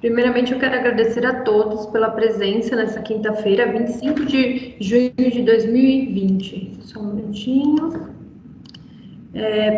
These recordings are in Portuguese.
Primeiramente, eu quero agradecer a todos pela presença nessa quinta-feira, 25 de junho de 2020. Só um minutinho.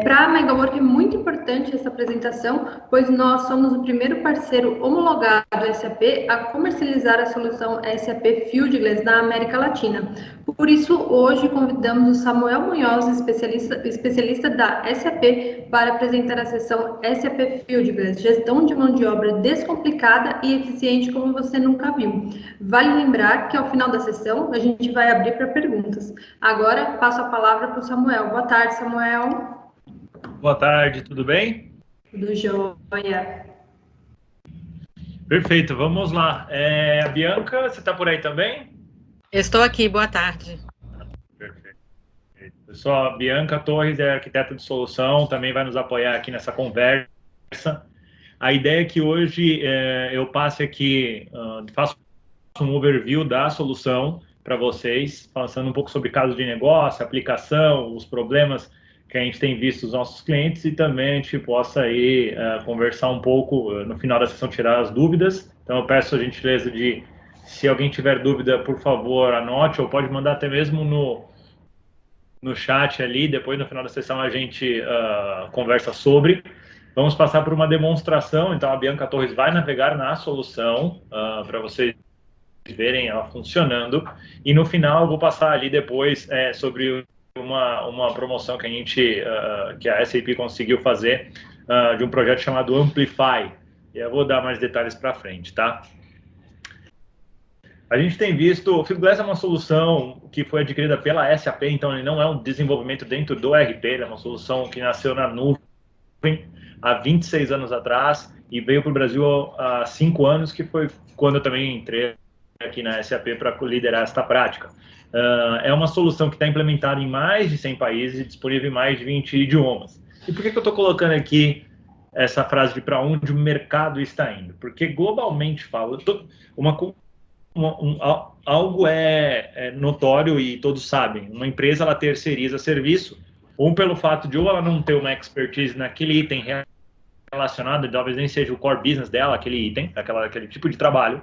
Para a Megawork é muito importante essa apresentação, pois nós somos o primeiro parceiro homologado SAP a comercializar a solução SAP Fieldglass na América Latina. Por isso, hoje convidamos o Samuel Munhoz, especialista da SAP, para apresentar a sessão SAP Fieldglass, gestão de mão de obra descomplicada e eficiente como você nunca viu. Vale lembrar que ao final da sessão a gente vai abrir para perguntas. Agora passo a palavra para o Samuel. Boa tarde, Samuel. Boa tarde, tudo bem? Tudo jóia. Perfeito, vamos lá. A Bianca, você está por aí também? Estou aqui, boa tarde. Perfeito. Pessoal, a Bianca Torres é arquiteta de solução, também vai nos apoiar aqui nessa conversa. A ideia é que hoje eu passe aqui, faço um overview da solução para vocês, passando um pouco sobre casos de negócio, aplicação, os problemas que a gente tem visto dos nossos clientes, e também a gente possa aí conversar um pouco, no final da sessão, tirar as dúvidas. Então eu peço a gentileza de, se alguém tiver dúvida, por favor, anote, ou pode mandar até mesmo no chat ali, depois no final da sessão a gente conversa sobre. Vamos passar por uma demonstração, então a Bianca Torres vai navegar na solução, para vocês verem ela funcionando, e no final eu vou passar ali depois sobre uma promoção que a SAP conseguiu fazer de um projeto chamado Amplify, e eu vou dar mais detalhes para frente, tá? A gente tem visto, o Fieldglass é uma solução que foi adquirida pela SAP, então ele não é um desenvolvimento dentro do ERP, ele é uma solução que nasceu na nuvem há 26 anos atrás e veio para o Brasil há 5 anos, que foi quando eu também entrei aqui na SAP para liderar esta prática. É uma solução que está implementada em mais de 100 países e disponível em mais de 20 idiomas. E por que eu estou colocando aqui essa frase de para onde o mercado está indo? Porque globalmente falando, algo é notório e todos sabem. Uma empresa, ela terceiriza serviço, ou pelo fato de ou ela não ter uma expertise naquele item relacionado, talvez nem seja o core business dela, aquele item, aquele tipo de trabalho,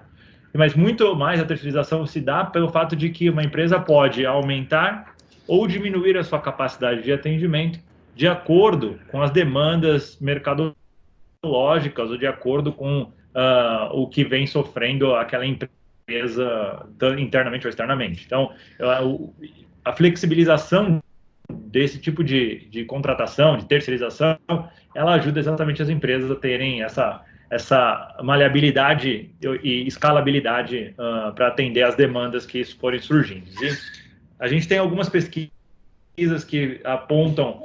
mas muito mais a terceirização se dá pelo fato de que uma empresa pode aumentar ou diminuir a sua capacidade de atendimento de acordo com as demandas mercadológicas ou de acordo com o que vem sofrendo aquela empresa internamente ou externamente. Então, a flexibilização desse tipo de contratação, de terceirização, ela ajuda exatamente as empresas a terem essa maleabilidade e escalabilidade para atender as demandas que forem surgindo. E a gente tem algumas pesquisas que apontam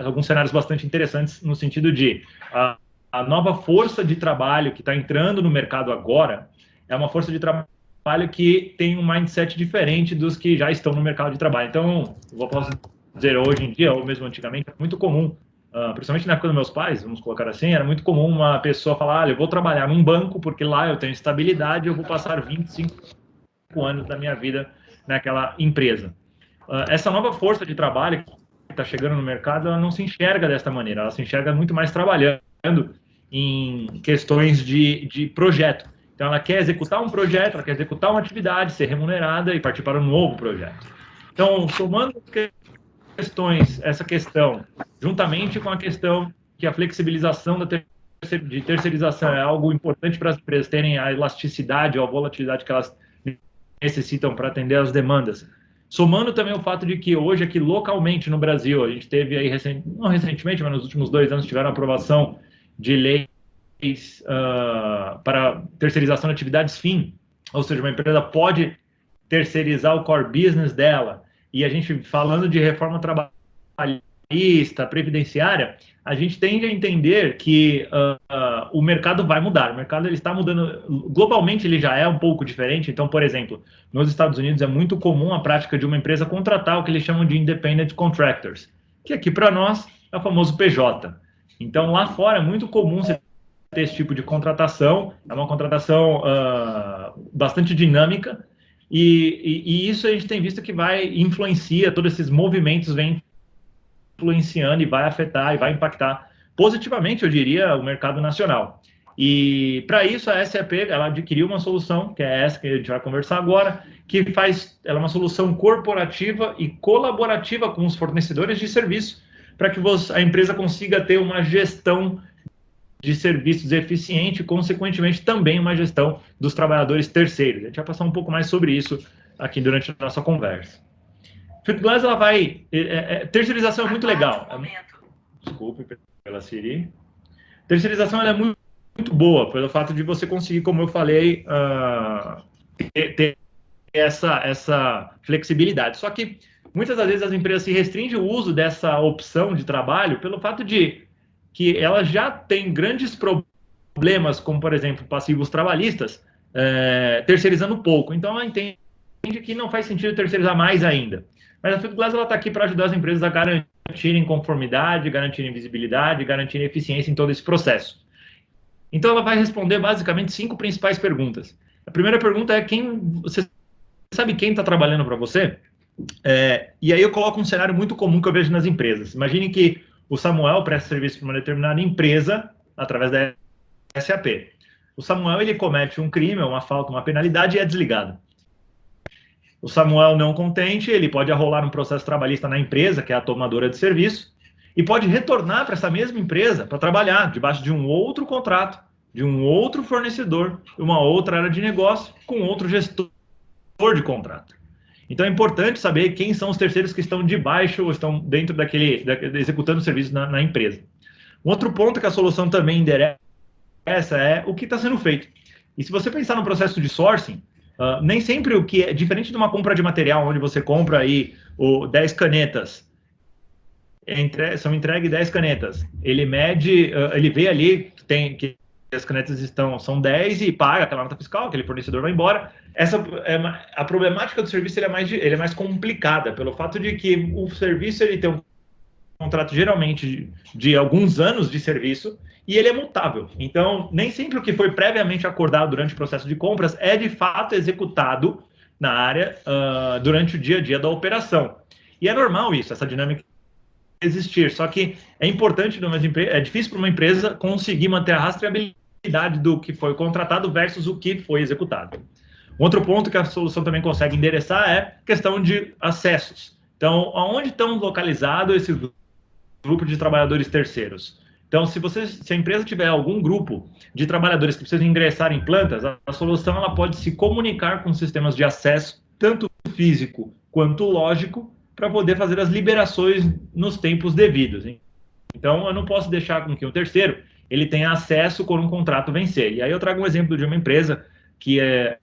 alguns cenários bastante interessantes no sentido de a nova força de trabalho que está entrando no mercado agora é uma força de trabalho que tem um mindset diferente dos que já estão no mercado de trabalho. Então, eu posso dizer, hoje em dia, ou mesmo antigamente, é muito comum, principalmente na época dos meus pais, vamos colocar assim, era muito comum uma pessoa falar, eu vou trabalhar num banco porque lá eu tenho estabilidade, eu vou passar 25 anos da minha vida naquela empresa. Essa nova força de trabalho que está chegando no mercado, ela não se enxerga desta maneira, ela se enxerga muito mais trabalhando em questões de projeto. Então, ela quer executar um projeto, ela quer executar uma atividade, ser remunerada e partir para um novo projeto. Então, somando essa questão, juntamente com a questão que a flexibilização de terceirização é algo importante para as empresas terem a elasticidade ou a volatilidade que elas necessitam para atender às demandas. Somando também o fato de que hoje aqui localmente no Brasil, a gente teve aí, não recentemente, mas nos últimos 2 anos, tiveram aprovação de leis para terceirização de atividades fim, ou seja, uma empresa pode terceirizar o core business dela. E a gente, falando de reforma trabalhista, previdenciária, a gente tende a entender que o mercado vai mudar. O mercado ele está mudando, globalmente ele já é um pouco diferente. Então, por exemplo, nos Estados Unidos é muito comum a prática de uma empresa contratar o que eles chamam de independent contractors, que aqui para nós é o famoso PJ. Então, lá fora é muito comum você ter esse tipo de contratação, é uma contratação bastante dinâmica, e isso a gente tem visto que influencia, todos esses movimentos vêm influenciando e vai afetar e vai impactar positivamente, eu diria, o mercado nacional. E para isso a SAP ela adquiriu uma solução, que é essa que a gente vai conversar agora, ela é uma solução corporativa e colaborativa com os fornecedores de serviço, para que a empresa consiga ter uma gestão de serviços eficiente e, consequentemente, também uma gestão dos trabalhadores terceiros. A gente vai passar um pouco mais sobre isso aqui durante a nossa conversa. Fieldglass, ela vai... terceirização é muito legal. Desculpe pela Siri. Terceirização ela é muito boa, pelo fato de você conseguir, como eu falei, ter essa flexibilidade. Só que, muitas das vezes, as empresas se restringem o uso dessa opção de trabalho pelo fato de que ela já tem grandes problemas, como, por exemplo, passivos trabalhistas, terceirizando pouco. Então, ela entende que não faz sentido terceirizar mais ainda. Mas a Fieldglass está aqui para ajudar as empresas a garantirem conformidade, garantirem visibilidade, garantirem eficiência em todo esse processo. Então, ela vai responder, basicamente, 5 principais perguntas. A primeira pergunta é: você sabe quem está trabalhando para você? E aí eu coloco um cenário muito comum que eu vejo nas empresas. Imagine que o Samuel presta serviço para uma determinada empresa através da SAP. O Samuel, ele comete um crime, uma falta, uma penalidade e é desligado. O Samuel, não contente, ele pode arrolar um processo trabalhista na empresa, que é a tomadora de serviço, e pode retornar para essa mesma empresa para trabalhar debaixo de um outro contrato, de um outro fornecedor, uma outra área de negócio, com outro gestor de contrato. Então é importante saber quem são os terceiros que estão debaixo ou estão dentro executando o serviço na empresa. Um outro ponto que a solução também endereça é o que está sendo feito. E se você pensar no processo de sourcing, nem sempre o que é diferente de uma compra de material, onde você compra aí 10 canetas, são entregues 10 canetas. Ele mede, ele vê ali que as canetas são 10 e paga aquela nota fiscal, aquele fornecedor vai embora. A problemática do serviço ele é mais complicada, pelo fato de que o serviço ele tem um contrato geralmente de alguns anos de serviço e ele é mutável. Então, nem sempre o que foi previamente acordado durante o processo de compras é de fato executado na área durante o dia a dia da operação. E é normal isso, essa dinâmica existir. Só que é importante, é difícil para uma empresa conseguir manter a rastreabilidade do que foi contratado versus o que foi executado. Um outro ponto que a solução também consegue endereçar é a questão de acessos. Então, aonde estão localizados esses grupos de trabalhadores terceiros? Então, se a empresa tiver algum grupo de trabalhadores que precisam ingressar em plantas, a solução ela pode se comunicar com sistemas de acesso, tanto físico quanto lógico, para poder fazer as liberações nos tempos devidos. Então, eu não posso deixar com que o terceiro ele tenha acesso quando um contrato vencer. E aí eu trago um exemplo de uma empresa que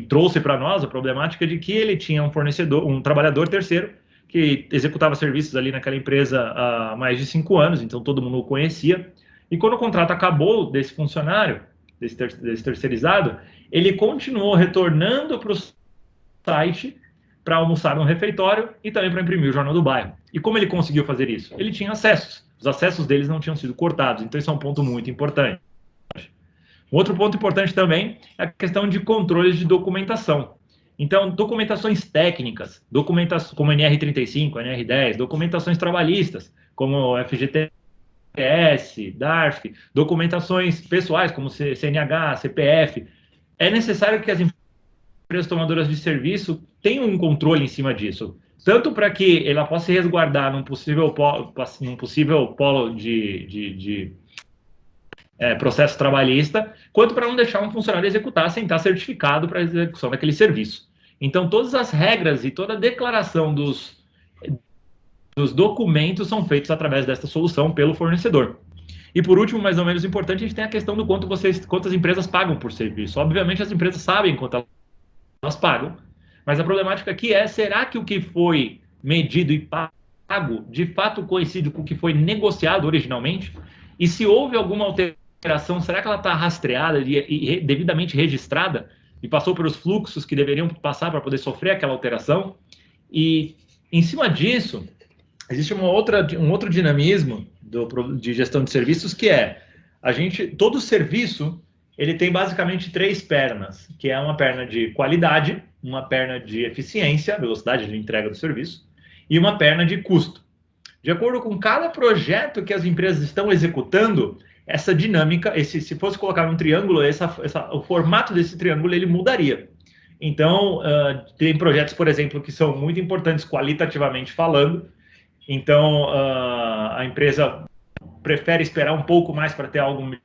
trouxe para nós a problemática de que ele tinha um trabalhador terceiro que executava serviços ali naquela empresa há mais de 5 anos, então todo mundo o conhecia. E quando o contrato acabou desse funcionário, desse terceirizado, ele continuou retornando para o site para almoçar no refeitório e também para imprimir o Jornal do Bairro. E como ele conseguiu fazer isso? Ele tinha acessos. Os acessos deles não tinham sido cortados. Então, isso é um ponto muito importante. Um outro ponto importante também é a questão de controles de documentação. Então, documentações técnicas, como NR35, NR10, documentações trabalhistas, como FGTS, DARF, documentações pessoais, como CNH, CPF. É necessário que as empresas tomadoras de serviço tenham um controle em cima disso, tanto para que ela possa se resguardar num possível polo de processo trabalhista, quanto para não deixar um funcionário executar sem estar certificado para a execução daquele serviço. Então, todas as regras e toda a declaração dos documentos são feitos através desta solução pelo fornecedor. E por último, mais ou menos importante, a gente tem a questão do quantas empresas pagam por serviço. Obviamente, as empresas sabem quanto elas pagam, mas a problemática aqui será que o que foi medido e pago, de fato coincide com o que foi negociado originalmente? E se houve alguma alteração, será que ela está rastreada e devidamente registrada e passou pelos fluxos que deveriam passar para poder sofrer aquela alteração? E, em cima disso, existe um outro dinamismo de gestão de serviços, que todo serviço ele tem basicamente 3 pernas, que é uma perna de qualidade, uma perna de eficiência, velocidade de entrega do serviço, e uma perna de custo. De acordo com cada projeto que as empresas estão executando, essa dinâmica, se fosse colocar um triângulo, o formato desse triângulo ele mudaria. Então, tem projetos, por exemplo, que são muito importantes qualitativamente falando. Então, a empresa prefere esperar um pouco mais para ter algo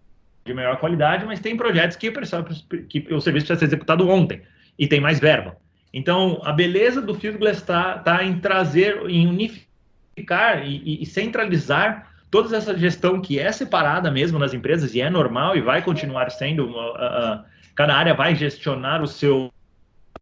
de maior qualidade, mas tem projetos que o serviço precisa ser executado ontem e tem mais verba. Então, a beleza do Fieldglass está em trazer, em unificar e centralizar toda essa gestão que é separada mesmo nas empresas, e é normal e vai continuar sendo. Cada área vai gestionar o seu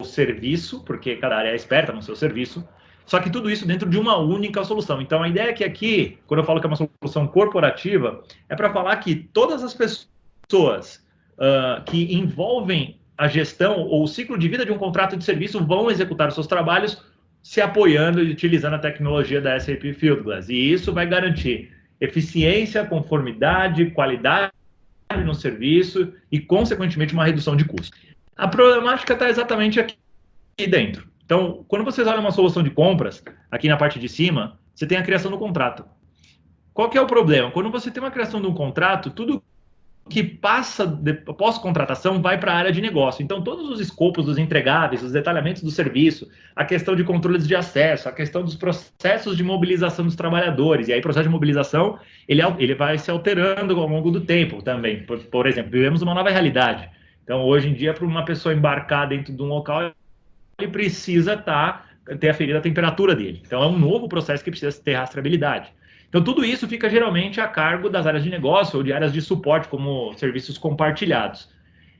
serviço, porque cada área é esperta no seu serviço, só que tudo isso dentro de uma única solução. Então, a ideia é que aqui, quando eu falo que é uma solução corporativa, é para falar que todas as pessoas que envolvem a gestão ou o ciclo de vida de um contrato de serviço vão executar os seus trabalhos se apoiando e utilizando a tecnologia da SAP Fieldglass. E isso vai garantir eficiência, conformidade, qualidade no serviço e, consequentemente, uma redução de custo. A problemática está exatamente aqui dentro. Então, quando vocês olham uma solução de compras, aqui na parte de cima, você tem a criação do contrato. Qual que é o problema? Quando você tem uma criação de um contrato, tudo que passa após contratação vai para a área de negócio. Então, todos os escopos dos entregáveis, os detalhamentos do serviço, a questão de controles de acesso, a questão dos processos de mobilização dos trabalhadores. E aí, o processo de mobilização, ele vai se alterando ao longo do tempo também. Por exemplo, vivemos uma nova realidade. Então, hoje em dia, para uma pessoa embarcar dentro de um local, ele precisa ter aferido a temperatura dele. Então, é um novo processo que precisa ter rastreabilidade. Então, tudo isso fica geralmente a cargo das áreas de negócio ou de áreas de suporte, como serviços compartilhados.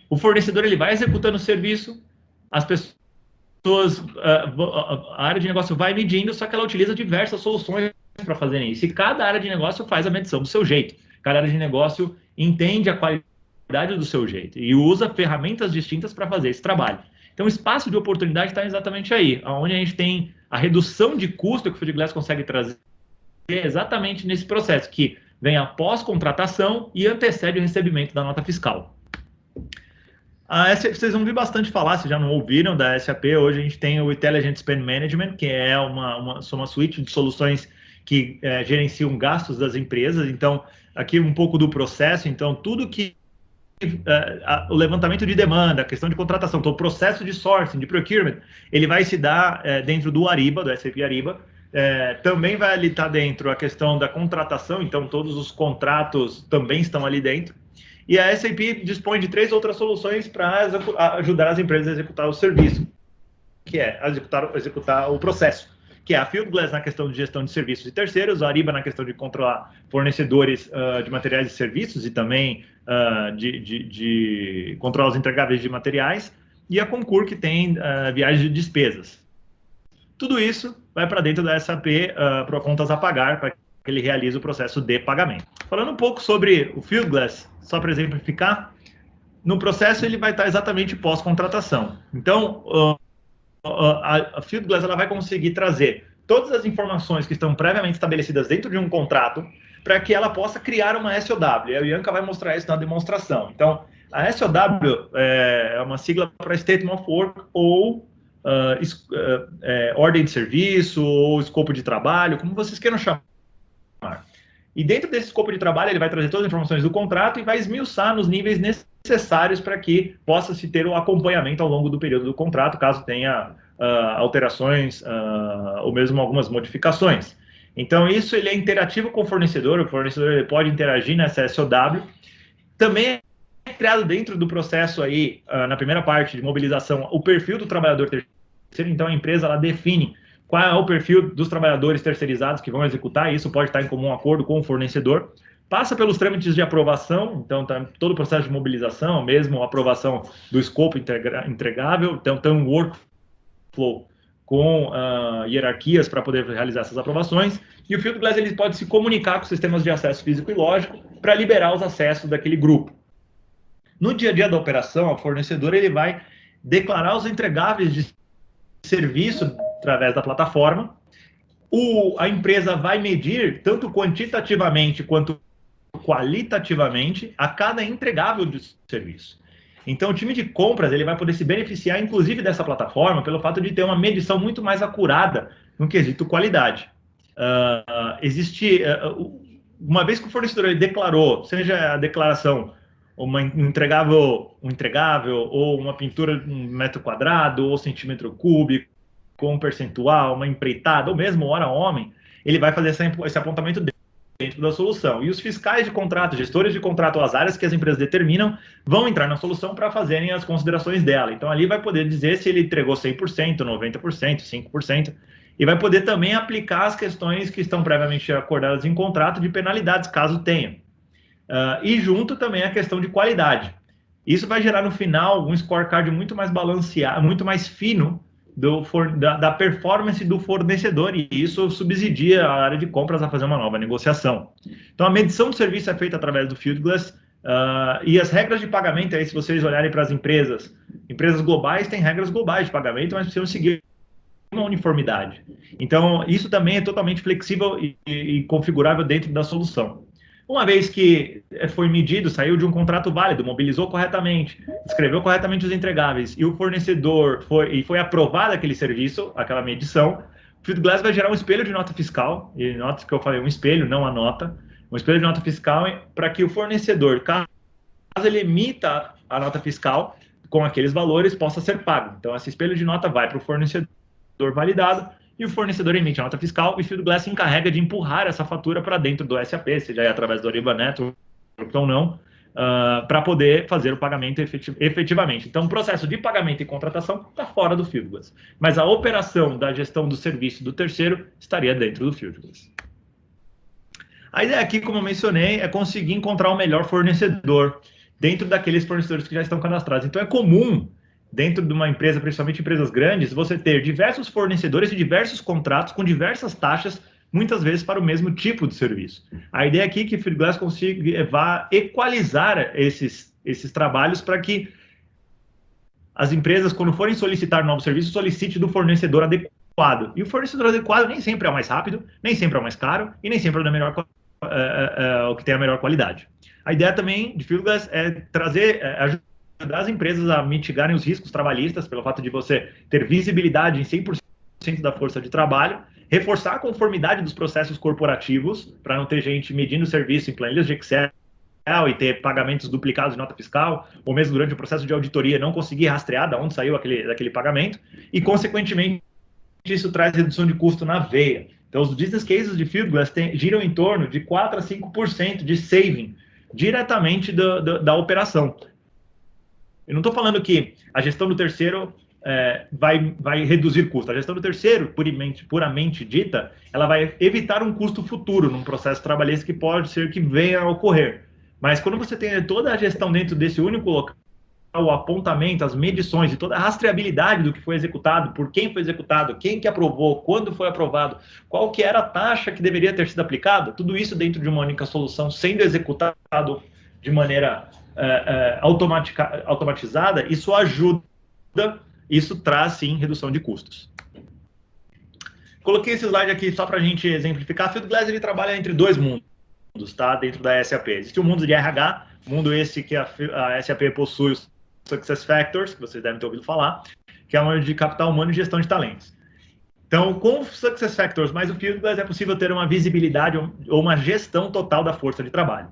O fornecedor ele vai executando o serviço, as pessoas, a área de negócio vai medindo, só que ela utiliza diversas soluções para fazerem isso. E cada área de negócio faz a medição do seu jeito. Cada área de negócio entende a qualidade do seu jeito e usa ferramentas distintas para fazer esse trabalho. Então, o espaço de oportunidade está exatamente aí, onde a gente tem a redução de custo que o Fieldglass consegue trazer exatamente nesse processo, que vem após contratação e antecede o recebimento da nota fiscal. Vocês vão ouvir bastante falar, se já não ouviram, da SAP. Hoje a gente tem o Intelligent Spend Management, que é uma suíte de soluções que gerenciam gastos das empresas. Então, aqui um pouco do processo. Então, tudo que o levantamento de demanda, a questão de contratação, todo o processo de sourcing, de procurement, ele vai se dar dentro do Ariba, do SAP Ariba. Também vai ali estar dentro a questão da contratação, então todos os contratos também estão ali dentro. E a SAP dispõe de 3 outras soluções para ajudar as empresas a executar o serviço, que é executar o processo, que é a Fieldglass na questão de gestão de serviços e terceiros, a Ariba na questão de controlar fornecedores de materiais e serviços e também de controlar os entregáveis de materiais, e a Concur, que tem viagens de despesas. Tudo isso vai para dentro da SAP para contas a pagar, para que ele realize o processo de pagamento. Falando um pouco sobre o Fieldglass, só para exemplificar, no processo ele vai estar exatamente pós-contratação. Então, a Fieldglass ela vai conseguir trazer todas as informações que estão previamente estabelecidas dentro de um contrato para que ela possa criar uma SOW. E a Bianca vai mostrar isso na demonstração. Então, a SOW é uma sigla para Statement of Work ou ordem de serviço ou escopo de trabalho, como vocês queiram chamar. E dentro desse escopo de trabalho, ele vai trazer todas as informações do contrato e vai esmiuçar nos níveis necessários para que possa-se ter o acompanhamento ao longo do período do contrato, caso tenha alterações ou mesmo algumas modificações. Então, isso ele é interativo com o fornecedor ele pode interagir nessa SOW. Também é criado dentro do processo aí, na primeira parte de mobilização, o perfil do trabalhador terceiro. Então, a empresa ela define qual é o perfil dos trabalhadores terceirizados que vão executar, e isso pode estar em comum acordo com o fornecedor. Passa pelos trâmites de aprovação, então todo o processo de mobilização, mesmo a aprovação do escopo entregável, então tem um workflow com hierarquias para poder realizar essas aprovações, e o Fieldglass ele pode se comunicar com sistemas de acesso físico e lógico para liberar os acessos daquele grupo. No dia a dia da operação, o fornecedor ele vai declarar os entregáveis de serviço através da plataforma. A empresa vai medir, tanto quantitativamente quanto qualitativamente, a cada entregável de serviço. Então, o time de compras ele vai poder se beneficiar, inclusive, dessa plataforma, pelo fato de ter uma medição muito mais acurada no quesito qualidade. uma vez que o fornecedor ele declarou, seja a declaração um entregável ou uma pintura um metro quadrado ou centímetro cúbico, com um percentual, uma empreitada, ou mesmo hora-homem, ele vai fazer esse apontamento dentro da solução. E os fiscais de contrato, gestores de contrato, as áreas que as empresas determinam, vão entrar na solução para fazerem as considerações dela. Então, ali vai poder dizer se ele entregou 100%, 90%, 5%, e vai poder também aplicar as questões que estão previamente acordadas em contrato de penalidades, caso tenha. E junto também a questão de qualidade. Isso vai gerar, no final, um scorecard muito mais balanceado, muito mais fino da performance do fornecedor, e isso subsidia a área de compras a fazer uma nova negociação. Então, a medição do serviço é feita através do Fieldglass, e as regras de pagamento, aí, se vocês olharem para as empresas globais têm regras globais de pagamento, mas precisam seguir uma uniformidade. Então, isso também é totalmente flexível e configurável dentro da solução. Uma vez que foi medido, saiu de um contrato válido, mobilizou corretamente, escreveu corretamente os entregáveis, e o fornecedor foi aprovado aquele serviço, aquela medição, o Fieldglass vai gerar um espelho de nota fiscal, e nota que eu falei, um espelho, não a nota, um espelho de nota fiscal para que o fornecedor, caso ele emita a nota fiscal com aqueles valores, possa ser pago. Então, esse espelho de nota vai para o fornecedor validado, e o fornecedor emite a nota fiscal, e o Fieldglass se encarrega de empurrar essa fatura para dentro do SAP, seja através do Ariba Network ou não, para poder fazer o pagamento efetivamente. Então, o processo de pagamento e contratação está fora do Fieldglass, mas a operação da gestão do serviço do terceiro estaria dentro do Fieldglass. A ideia aqui, como eu mencionei, é conseguir encontrar o melhor fornecedor dentro daqueles fornecedores que já estão cadastrados. Então, é comum, dentro de uma empresa, principalmente empresas grandes, você ter diversos fornecedores e diversos contratos com diversas taxas, muitas vezes para o mesmo tipo de serviço. A ideia aqui é que o Fieldglass vá equalizar esses trabalhos para que as empresas, quando forem solicitar novos serviços, solicitem do fornecedor adequado. E o fornecedor adequado nem sempre é o mais rápido, nem sempre é o mais caro e nem sempre é o que tem a melhor qualidade. A ideia também de Fieldglass é trazer ajudar as empresas a mitigarem os riscos trabalhistas, pelo fato de você ter visibilidade em 100% da força de trabalho, reforçar a conformidade dos processos corporativos, para não ter gente medindo serviço em planilhas de Excel e ter pagamentos duplicados de nota fiscal, ou mesmo durante o processo de auditoria não conseguir rastrear de onde saiu daquele pagamento, e, consequentemente, isso traz redução de custo na veia. Então, os business cases de Fieldglass giram em torno de 4% a 5% de saving diretamente da operação. Eu não estou falando que a gestão do terceiro vai reduzir custo. A gestão do terceiro, puramente dita, ela vai evitar um custo futuro num processo trabalhista que pode ser que venha a ocorrer. Mas quando você tem toda a gestão dentro desse único local, o apontamento, as medições e toda a rastreabilidade do que foi executado, por quem foi executado, quem que aprovou, quando foi aprovado, qual que era a taxa que deveria ter sido aplicada, tudo isso dentro de uma única solução, sendo executado de maneira automatizada, isso ajuda, isso traz, sim, redução de custos. Coloquei esse slide aqui só para a gente exemplificar. A Fieldglass ele trabalha entre dois mundos, tá? Dentro da SAP. Existe o mundo de RH, mundo esse que a SAP possui os SuccessFactors, que vocês devem ter ouvido falar, que é o mundo de capital humano e gestão de talentos. Então, com os SuccessFactors mais o Fieldglass, é possível ter uma visibilidade ou uma gestão total da força de trabalho.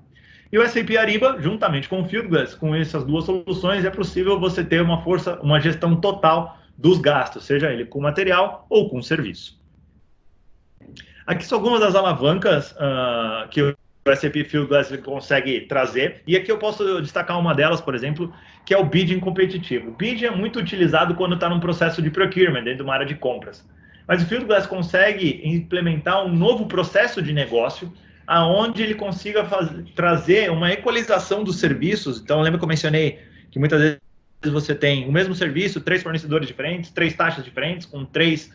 E o SAP Ariba, juntamente com o Fieldglass, com essas duas soluções, é possível você ter uma gestão total dos gastos, seja ele com material ou com serviço. Aqui são algumas das alavancas que o SAP Fieldglass consegue trazer, e aqui eu posso destacar uma delas, por exemplo, que é o bidding competitivo. O bidding é muito utilizado quando está num processo de procurement, dentro de uma área de compras. Mas o Fieldglass consegue implementar um novo processo de negócio, aonde ele consiga trazer uma equalização dos serviços. Então, lembra que eu mencionei que muitas vezes você tem o mesmo serviço, 3 fornecedores diferentes, 3 taxas diferentes, com 3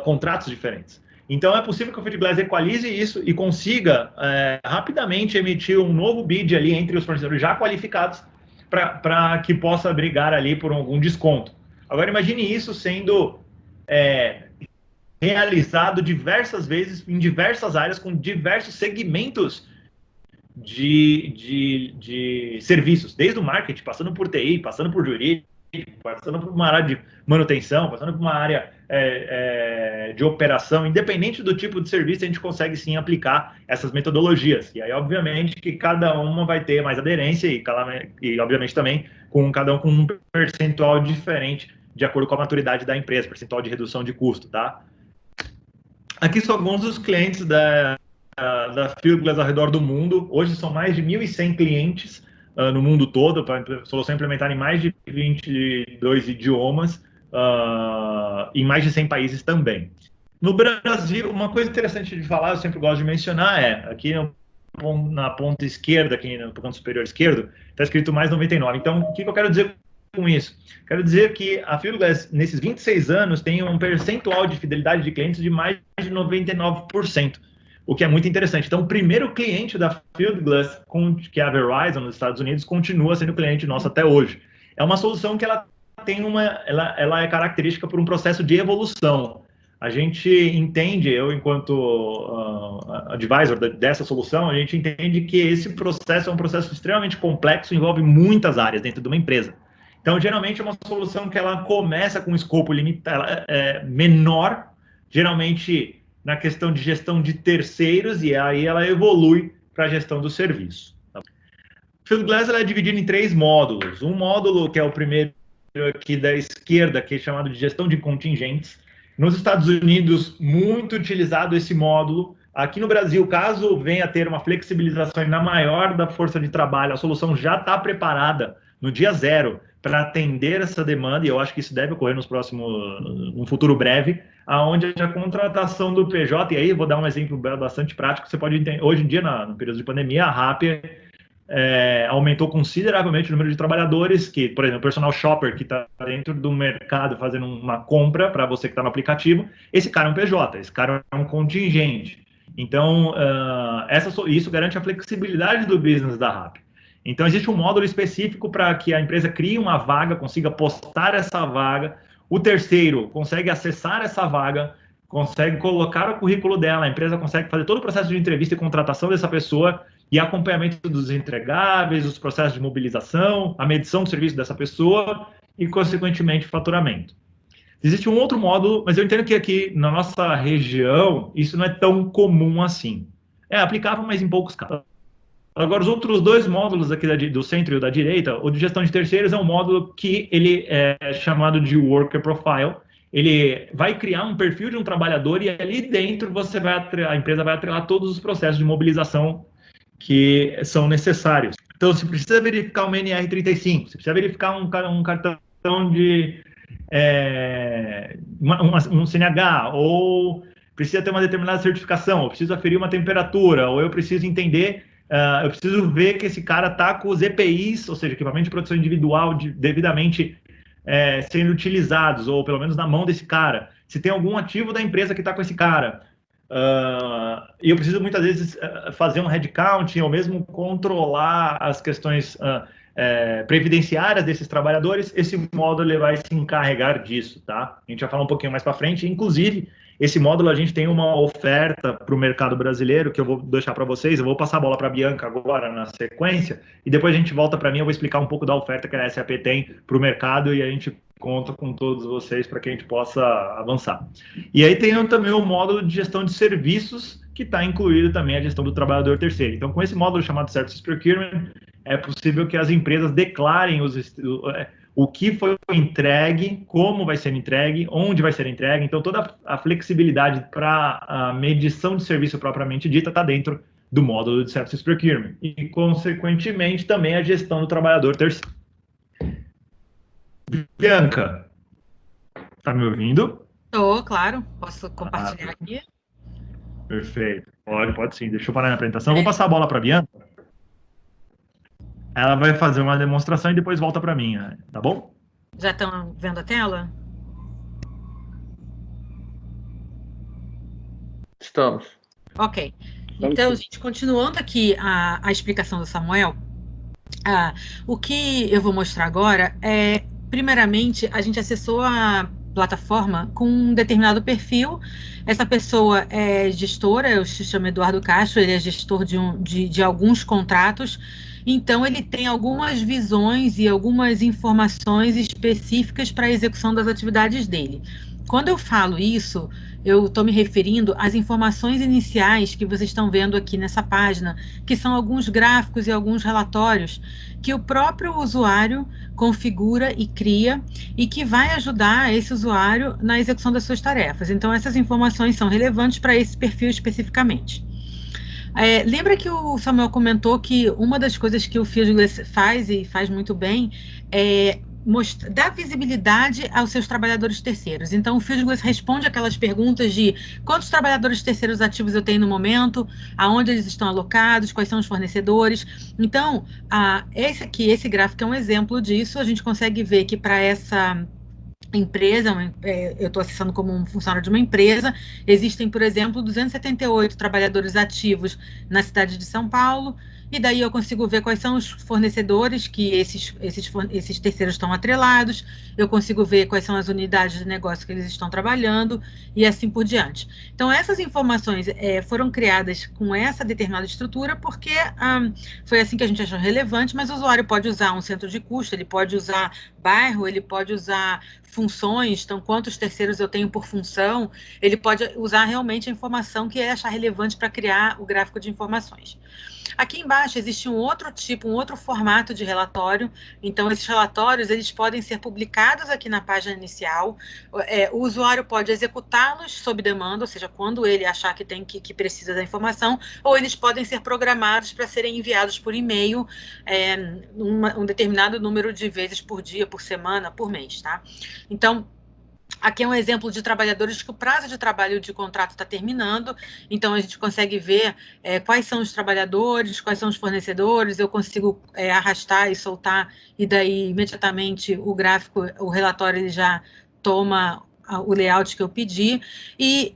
contratos diferentes. Então, é possível que o Fieldglass equalize isso e consiga rapidamente emitir um novo bid ali entre os fornecedores já qualificados para que possa brigar ali por algum desconto. Agora, imagine isso sendo realizado diversas vezes em diversas áreas com diversos segmentos de serviços, desde o marketing, passando por TI, passando por jurídico, passando por uma área de manutenção, passando por uma área de operação, independente do tipo de serviço, a gente consegue sim aplicar essas metodologias. E aí, obviamente, que cada uma vai ter mais aderência e obviamente, também cada um com um percentual diferente de acordo com a maturidade da empresa, percentual de redução de custo, tá? Aqui são alguns dos clientes da Fieldglass ao redor do mundo. Hoje são mais de 1.100 clientes no mundo todo, para a solução implementar em mais de 22 idiomas, em mais de 100 países também. No Brasil, uma coisa interessante de falar, eu sempre gosto de mencionar, aqui na ponta esquerda, aqui no canto superior esquerdo, está escrito mais 99. Então, o que eu quero dizer com isso? Quero dizer que a Fieldglass, nesses 26 anos, tem um percentual de fidelidade de clientes de mais de 99%. O que é muito interessante. Então, o primeiro cliente da Fieldglass, que é a Verizon nos Estados Unidos, continua sendo cliente nosso até hoje. É uma solução que ela é característica por um processo de evolução. A gente entende, eu enquanto advisor dessa solução, a gente entende que esse processo é um processo extremamente complexo, envolve muitas áreas dentro de uma empresa. Então, geralmente, é uma solução que ela começa com um escopo limitado, menor, geralmente na questão de gestão de terceiros, e aí ela evolui para a gestão do serviço. Fieldglass é dividida em 3 módulos. Um módulo, que é o primeiro aqui da esquerda, que é chamado de gestão de contingentes. Nos Estados Unidos, muito utilizado esse módulo. Aqui no Brasil, caso venha a ter uma flexibilização ainda maior da força de trabalho, a solução já está preparada no dia 0 para atender essa demanda, e eu acho que isso deve ocorrer num futuro breve, aonde a contratação do PJ, e aí vou dar um exemplo bastante prático, você pode entender, hoje em dia, no período de pandemia, a RAP aumentou consideravelmente o número de trabalhadores, que, por exemplo, o personal shopper que está dentro do mercado fazendo uma compra para você que está no aplicativo, esse cara é um PJ, esse cara é um contingente. Então, isso garante a flexibilidade do business da RAP. Então, existe um módulo específico para que a empresa crie uma vaga, consiga postar essa vaga, o terceiro consegue acessar essa vaga, consegue colocar o currículo dela, a empresa consegue fazer todo o processo de entrevista e contratação dessa pessoa e acompanhamento dos entregáveis, os processos de mobilização, a medição do serviço dessa pessoa e, consequentemente, faturamento. Existe um outro módulo, mas eu entendo que aqui na nossa região isso não é tão comum assim. É aplicável, mas em poucos casos. Agora, os outros 2 módulos aqui do centro e o da direita, o de gestão de terceiros é um módulo que ele é chamado de Worker Profile. Ele vai criar um perfil de um trabalhador e ali dentro a empresa vai atrelar todos os processos de mobilização que são necessários. Então, se precisa verificar uma NR35, se precisa verificar um cartão de um CNH, ou precisa ter uma determinada certificação, ou preciso aferir uma temperatura, ou eu preciso entender... eu preciso ver que esse cara está com os EPIs, ou seja, equipamento de proteção individual devidamente sendo utilizados, ou pelo menos na mão desse cara. Se tem algum ativo da empresa que está com esse cara. E eu preciso muitas vezes fazer um headcount, ou mesmo controlar as questões previdenciárias desses trabalhadores. Esse módulo ele vai se encarregar disso, tá? A gente vai falar um pouquinho mais para frente. Inclusive, esse módulo a gente tem uma oferta para o mercado brasileiro, que eu vou deixar para vocês. Eu vou passar a bola para a Bianca agora, na sequência, e depois a gente volta para mim, eu vou explicar um pouco da oferta que a SAP tem para o mercado, e a gente conta com todos vocês para que a gente possa avançar. E aí tem também o módulo de gestão de serviços, que está incluído também a gestão do trabalhador terceiro. Então, com esse módulo chamado Services Procurement, é possível que as empresas declarem o que foi entregue, como vai ser entregue, onde vai ser entregue. Então, toda a flexibilidade para a medição de serviço propriamente dita está dentro do módulo de Services Procurement. E, consequentemente, também a gestão do trabalhador terceiro. Bianca, está me ouvindo? Estou, claro. Posso compartilhar aqui? Perfeito. Pode sim. Deixa eu parar na apresentação. Vou passar a bola para a Bianca. Ela vai fazer uma demonstração e depois volta para mim, tá bom? Já estão vendo a tela? Estamos. Ok. Então, gente, continuando aqui a explicação do Samuel, o que eu vou mostrar agora é, primeiramente, a gente acessou a plataforma com um determinado perfil. Essa pessoa é gestora, eu se chamo Eduardo Castro, ele é gestor de alguns contratos. Então, ele tem algumas visões e algumas informações específicas para a execução das atividades dele. Quando eu falo isso, eu estou me referindo às informações iniciais que vocês estão vendo aqui nessa página, que são alguns gráficos e alguns relatórios que o próprio usuário configura e cria e que vai ajudar esse usuário na execução das suas tarefas. Então, essas informações são relevantes para esse perfil especificamente. Lembra que o Samuel comentou que uma das coisas que o Fieldglass faz, e faz muito bem, é dar visibilidade aos seus trabalhadores terceiros. Então, o Fieldglass responde aquelas perguntas de quantos trabalhadores terceiros ativos eu tenho no momento, aonde eles estão alocados, quais são os fornecedores. Então, esse gráfico é um exemplo disso. A gente consegue ver que para essa empresa, eu estou acessando como um funcionário de uma empresa, existem, por exemplo, 278 trabalhadores ativos na cidade de São Paulo, e daí eu consigo ver quais são os fornecedores que esses terceiros estão atrelados, eu consigo ver quais são as unidades de negócio que eles estão trabalhando, e assim por diante. Então, essas informações foram criadas com essa determinada estrutura, porque foi assim que a gente achou relevante, mas o usuário pode usar um centro de custo, ele pode usar bairro, ele pode usar funções, então quantos terceiros eu tenho por função, ele pode usar realmente a informação que ele achar relevante para criar o gráfico de informações. Aqui embaixo existe um outro formato de relatório, então esses relatórios eles podem ser publicados aqui na página inicial, o usuário pode executá-los sob demanda, ou seja, quando ele achar que precisa da informação, ou eles podem ser programados para serem enviados por e-mail um determinado número de vezes por dia, por semana, por mês, tá? Então, aqui é um exemplo de trabalhadores que o prazo de trabalho de contrato está terminando, então a gente consegue ver quais são os trabalhadores, quais são os fornecedores, eu consigo arrastar e soltar, e daí imediatamente o gráfico, o relatório, ele já toma o layout que eu pedi, e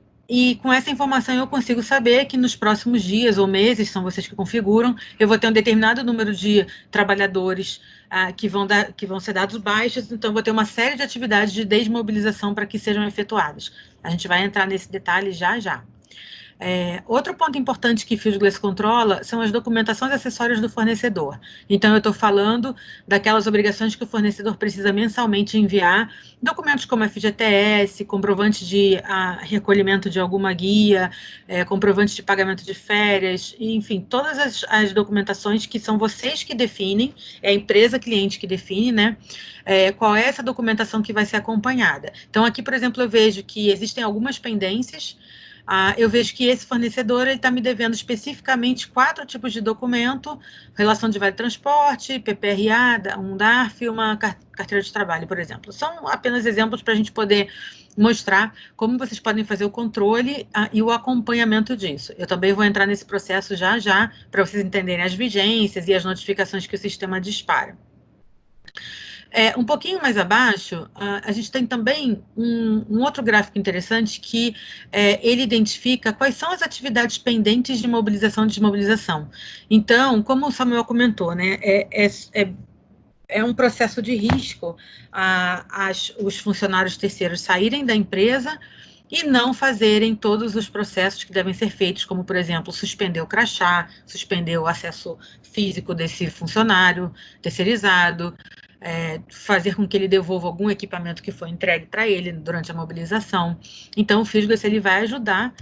com essa informação eu consigo saber que nos próximos dias ou meses, são vocês que configuram, eu vou ter um determinado número de trabalhadores que vão ser dados baixos, então vou ter uma série de atividades de desmobilização para que sejam efetuadas. A gente vai entrar nesse detalhe já. Outro ponto importante que Fieldglass controla são as documentações acessórias do fornecedor. Então, eu estou falando daquelas obrigações que o fornecedor precisa mensalmente enviar, documentos como FGTS, comprovante de recolhimento de alguma guia, comprovante de pagamento de férias, enfim, todas as documentações que são vocês que definem, é a empresa cliente que define, né? Qual é essa documentação que vai ser acompanhada. Então, aqui, por exemplo, eu vejo que existem algumas pendências. Eu vejo que esse fornecedor está me devendo especificamente 4 tipos de documento: relação de vale transporte, PPRA, um DARF e uma carteira de trabalho, por exemplo. São apenas exemplos para a gente poder mostrar como vocês podem fazer o controle e o acompanhamento disso. Eu também vou entrar nesse processo já, para vocês entenderem as vigências e as notificações que o sistema dispara. Um pouquinho mais abaixo, a gente tem também um outro gráfico interessante que ele identifica quais são as atividades pendentes de mobilização e desmobilização. Então, como o Samuel comentou, né, é um processo de risco os funcionários terceiros saírem da empresa e não fazerem todos os processos que devem ser feitos, como, por exemplo, suspender o crachá, suspender o acesso físico desse funcionário terceirizado, fazer com que ele devolva algum equipamento que foi entregue para ele durante a mobilização. Então, o Fieldglass ele vai ajudar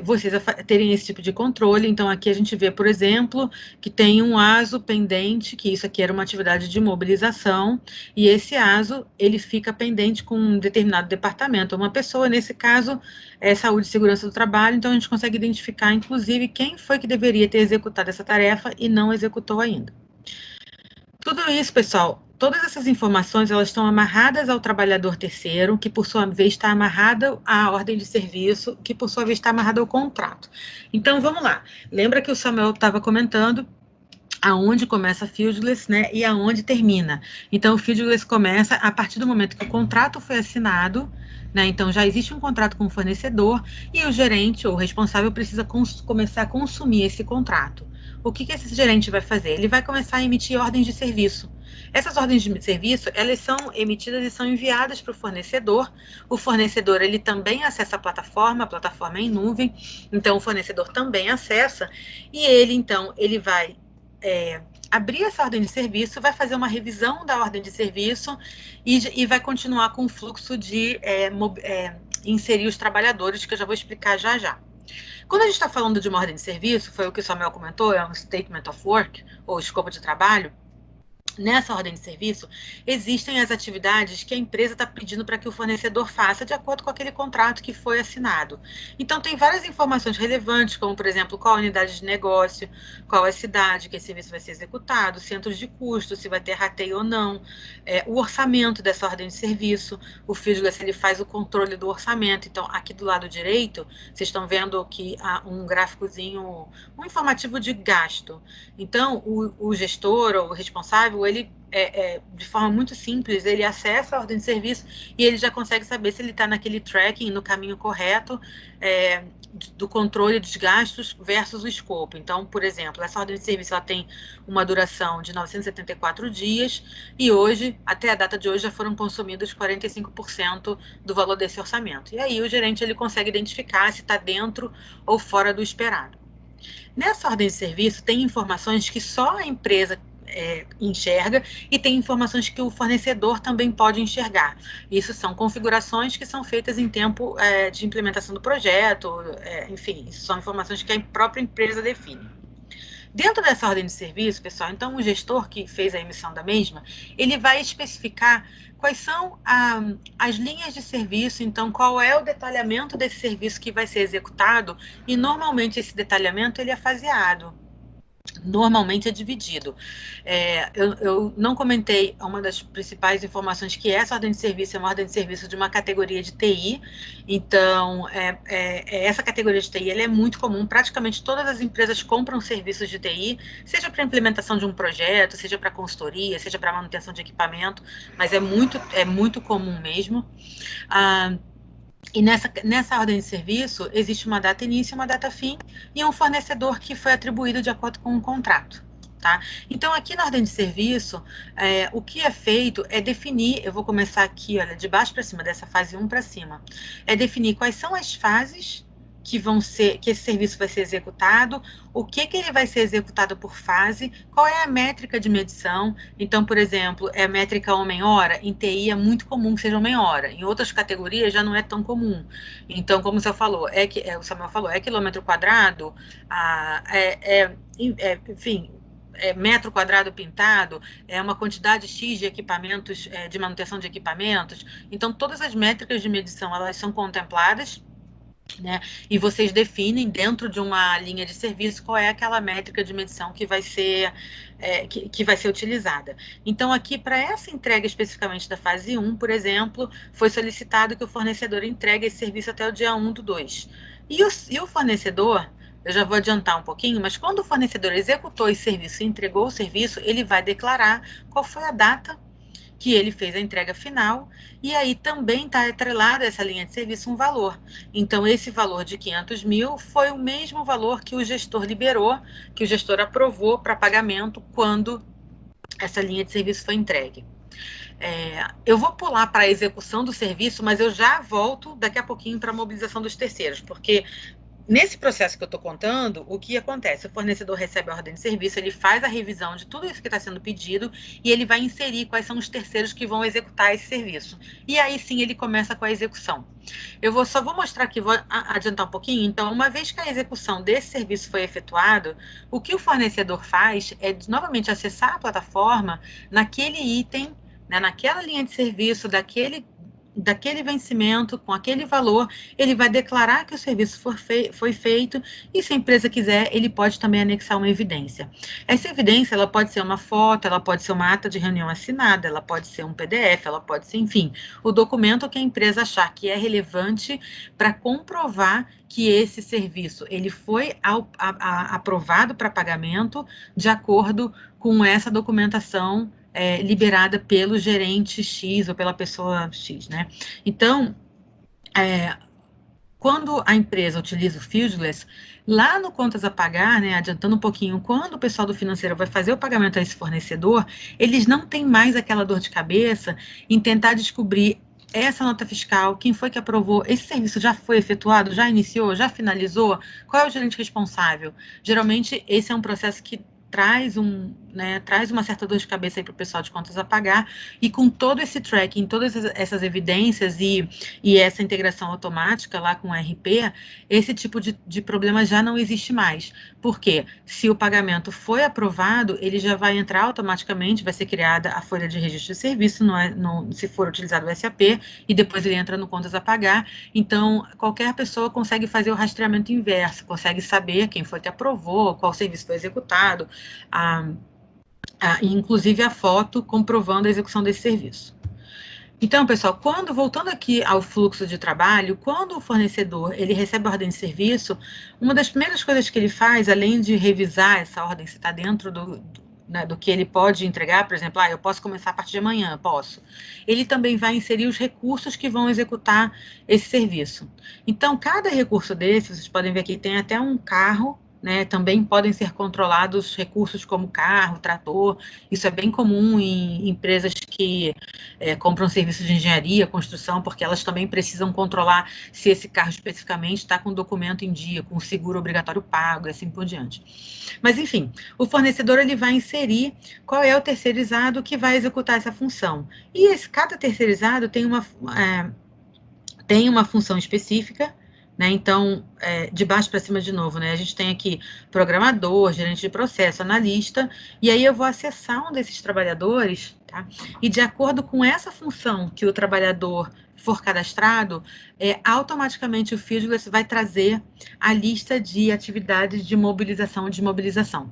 vocês a terem esse tipo de controle. Então, aqui a gente vê, por exemplo, que tem um ASO pendente, que isso aqui era uma atividade de mobilização, e esse ASO, ele fica pendente com um determinado departamento, uma pessoa, nesse caso, Saúde e Segurança do Trabalho. Então, a gente consegue identificar, inclusive, quem foi que deveria ter executado essa tarefa e não executou ainda. Tudo isso, pessoal, todas essas informações, elas estão amarradas ao trabalhador terceiro, que por sua vez está amarrada à ordem de serviço, que por sua vez está amarrada ao contrato. Então, vamos lá. Lembra que o Samuel estava comentando aonde começa a Fieldglass, né, e aonde termina. Então, o Fieldglass começa a partir do momento que o contrato foi assinado, né, então já existe um contrato com o fornecedor, e o gerente ou o responsável precisa começar a consumir esse contrato. O que esse gerente vai fazer? Ele vai começar a emitir ordens de serviço. Essas ordens de serviço, elas são emitidas e são enviadas para o fornecedor. O fornecedor, ele também acessa a plataforma é em nuvem, então o fornecedor também acessa, e ele, então, ele vai abrir essa ordem de serviço, vai fazer uma revisão da ordem de serviço e vai continuar com o fluxo de inserir os trabalhadores, que eu já vou explicar já já. Quando a gente está falando de uma ordem de serviço, foi o que o Samuel comentou, é um statement of work, ou escopo de trabalho. Nessa ordem de serviço, existem as atividades que a empresa está pedindo para que o fornecedor faça de acordo com aquele contrato que foi assinado. Então, tem várias informações relevantes, como, por exemplo, qual a unidade de negócio, qual é a cidade que esse serviço vai ser executado, centros de custo, se vai ter rateio ou não, o orçamento dessa ordem de serviço. O Fieldglass, ele faz o controle do orçamento. Então, aqui do lado direito, vocês estão vendo que há um gráficozinho, um informativo de gasto. Então, o gestor ou o responsável, ele, de forma muito simples, ele acessa a ordem de serviço e ele já consegue saber se ele está naquele tracking, no caminho correto, do controle dos gastos versus o escopo. Então, por exemplo, essa ordem de serviço ela tem uma duração de 974 dias e hoje, até a data de hoje, já foram consumidos 45% do valor desse orçamento. E aí o gerente ele consegue identificar se está dentro ou fora do esperado. Nessa ordem de serviço, tem informações que só a empresa enxerga e tem informações que o fornecedor também pode enxergar. Isso são configurações que são feitas em tempo de implementação do projeto, enfim, isso são informações que a própria empresa define. Dentro dessa ordem de serviço, pessoal, então o gestor que fez a emissão da mesma, ele vai especificar quais são as linhas de serviço, então qual é o detalhamento desse serviço que vai ser executado, e normalmente esse detalhamento ele é faseado. Normalmente é dividido. Eu não comentei uma das principais informações, que essa ordem de serviço é uma ordem de serviço de uma categoria de TI. Então, essa categoria de TI ela é muito comum. Praticamente todas as empresas compram serviços de TI, seja para implementação de um projeto, seja para consultoria, seja para manutenção de equipamento, mas é muito comum mesmo. E nessa ordem de serviço, existe uma data início, uma data fim e um fornecedor que foi atribuído de acordo com o contrato. Tá? Então, aqui na ordem de serviço, o que é feito é definir, eu vou começar aqui, olha, de baixo para cima, dessa fase 1 para cima, é definir quais são as fases que esse serviço vai ser executado, o que ele vai ser executado por fase, qual é a métrica de medição. Então, por exemplo, é a métrica homem-hora, em TI é muito comum que seja homem-hora, em outras categorias já não é tão comum. Então, como o Samuel falou, quilômetro quadrado, enfim, metro quadrado pintado, uma quantidade X de equipamentos, de manutenção de equipamentos. Então, todas as métricas de medição, elas são contempladas, né? E vocês definem dentro de uma linha de serviço qual é aquela métrica de medição que vai ser, que vai ser utilizada. Então, aqui, para essa entrega especificamente da fase 1, por exemplo, foi solicitado que o fornecedor entregue esse serviço até o dia 1/2. E o fornecedor, eu já vou adiantar um pouquinho, mas quando o fornecedor executou esse serviço e entregou o serviço, ele vai declarar qual foi a data que ele fez a entrega final, e aí também está atrelada a essa linha de serviço um valor. Então, esse valor de 500 mil foi o mesmo valor que o gestor liberou, que o gestor aprovou para pagamento quando essa linha de serviço foi entregue. Eu vou pular para a execução do serviço, mas eu já volto daqui a pouquinho para a mobilização dos terceiros, porque nesse processo que eu estou contando, o que acontece? O fornecedor recebe a ordem de serviço, ele faz a revisão de tudo isso que está sendo pedido e ele vai inserir quais são os terceiros que vão executar esse serviço. E aí sim ele começa com a execução. Só vou mostrar aqui, vou adiantar um pouquinho. Então, uma vez que a execução desse serviço foi efetuado, o que o fornecedor faz é novamente acessar a plataforma naquele item, né, naquela linha de serviço, daquele vencimento, com aquele valor, ele vai declarar que o serviço foi feito, e se a empresa quiser, ele pode também anexar uma evidência. Essa evidência, ela pode ser uma foto, ela pode ser uma ata de reunião assinada, ela pode ser um PDF, ela pode ser, enfim, o documento que a empresa achar que é relevante para comprovar que esse serviço, ele foi aprovado para pagamento de acordo com essa documentação liberada pelo gerente X ou pela pessoa X, né? Então, quando a empresa utiliza o Fieldglass, lá no contas a pagar, né, adiantando um pouquinho, quando o pessoal do financeiro vai fazer o pagamento a esse fornecedor, eles não têm mais aquela dor de cabeça em tentar descobrir essa nota fiscal, quem foi que aprovou, esse serviço já foi efetuado, já iniciou, já finalizou, qual é o gerente responsável? Geralmente, esse é um processo que traz uma certa dor de cabeça para o pessoal de contas a pagar, e com todo esse tracking, todas essas evidências e essa integração automática lá com o RP, esse tipo de problema já não existe mais. Porque se o pagamento foi aprovado, ele já vai entrar automaticamente, vai ser criada a folha de registro de serviço, se for utilizado o SAP, e depois ele entra no contas a pagar. Então, qualquer pessoa consegue fazer o rastreamento inverso, consegue saber quem foi que aprovou, qual serviço foi executado, inclusive a foto comprovando a execução desse serviço. Então, pessoal, voltando aqui ao fluxo de trabalho, quando o fornecedor ele recebe a ordem de serviço, uma das primeiras coisas que ele faz, além de revisar essa ordem, se está dentro do que ele pode entregar, por exemplo, eu posso começar a partir de amanhã, posso. Ele também vai inserir os recursos que vão executar esse serviço. Então, cada recurso desse, vocês podem ver aqui, tem até um carro, né, também podem ser controlados recursos como carro, trator. Isso é bem comum em empresas que compram serviços de engenharia, construção, porque elas também precisam controlar se esse carro especificamente está com o documento em dia, com o seguro obrigatório pago e assim por diante. Mas, enfim, o fornecedor ele vai inserir qual é o terceirizado que vai executar essa função. E cada terceirizado tem uma função específica, né? Então, de baixo para cima de novo, né? A gente tem aqui programador, gerente de processo, analista, e aí eu vou acessar um desses trabalhadores, tá? E de acordo com essa função que o trabalhador for cadastrado, automaticamente o Fieldglass vai trazer a lista de atividades de mobilização e desmobilização.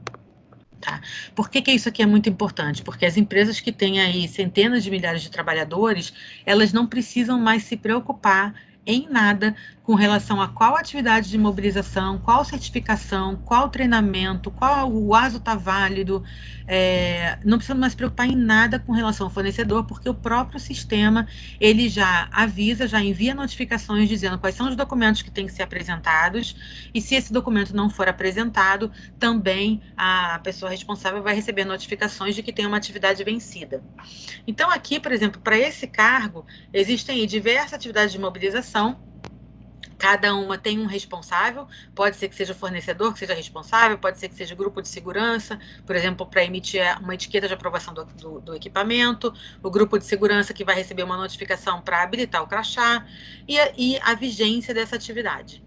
Tá? Por que isso aqui é muito importante? Porque as empresas que têm aí centenas de milhares de trabalhadores, elas não precisam mais se preocupar em nada com relação a qual atividade de mobilização, qual certificação, qual treinamento, qual o ASO está válido, não precisa mais se preocupar em nada com relação ao fornecedor, porque o próprio sistema, ele já avisa, já envia notificações dizendo quais são os documentos que têm que ser apresentados, e se esse documento não for apresentado, também a pessoa responsável vai receber notificações de que tem uma atividade vencida. Então, aqui, por exemplo, para esse cargo, existem diversas atividades de mobilização, cada uma tem um responsável, pode ser que seja o fornecedor que seja responsável, pode ser que seja o grupo de segurança, por exemplo, para emitir uma etiqueta de aprovação do equipamento, o grupo de segurança que vai receber uma notificação para habilitar o crachá, e a vigência dessa atividade.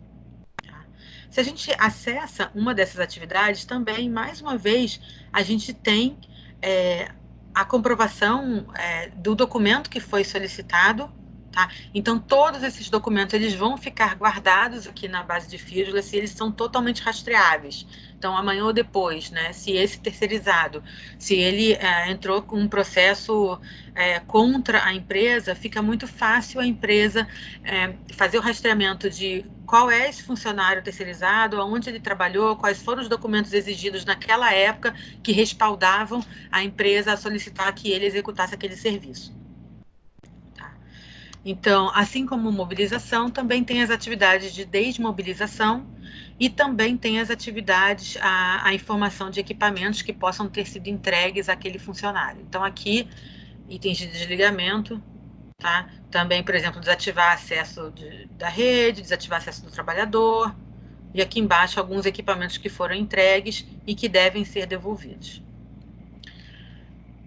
Se a gente acessa uma dessas atividades, também, mais uma vez, a gente tem a comprovação do documento que foi solicitado, tá? Então, todos esses documentos eles vão ficar guardados aqui na base de Fieldglass e eles são totalmente rastreáveis. Então, amanhã ou depois, né, se esse terceirizado, se ele entrou com um processo contra a empresa, fica muito fácil a empresa fazer o rastreamento de qual é esse funcionário terceirizado, onde ele trabalhou, quais foram os documentos exigidos naquela época que respaldavam a empresa a solicitar que ele executasse aquele serviço. Então, assim como mobilização, também tem as atividades de desmobilização e também tem as atividades, a informação de equipamentos que possam ter sido entregues àquele funcionário. Então, aqui, itens de desligamento, tá? Também, por exemplo, desativar acesso da rede, desativar acesso do trabalhador, e aqui embaixo alguns equipamentos que foram entregues e que devem ser devolvidos.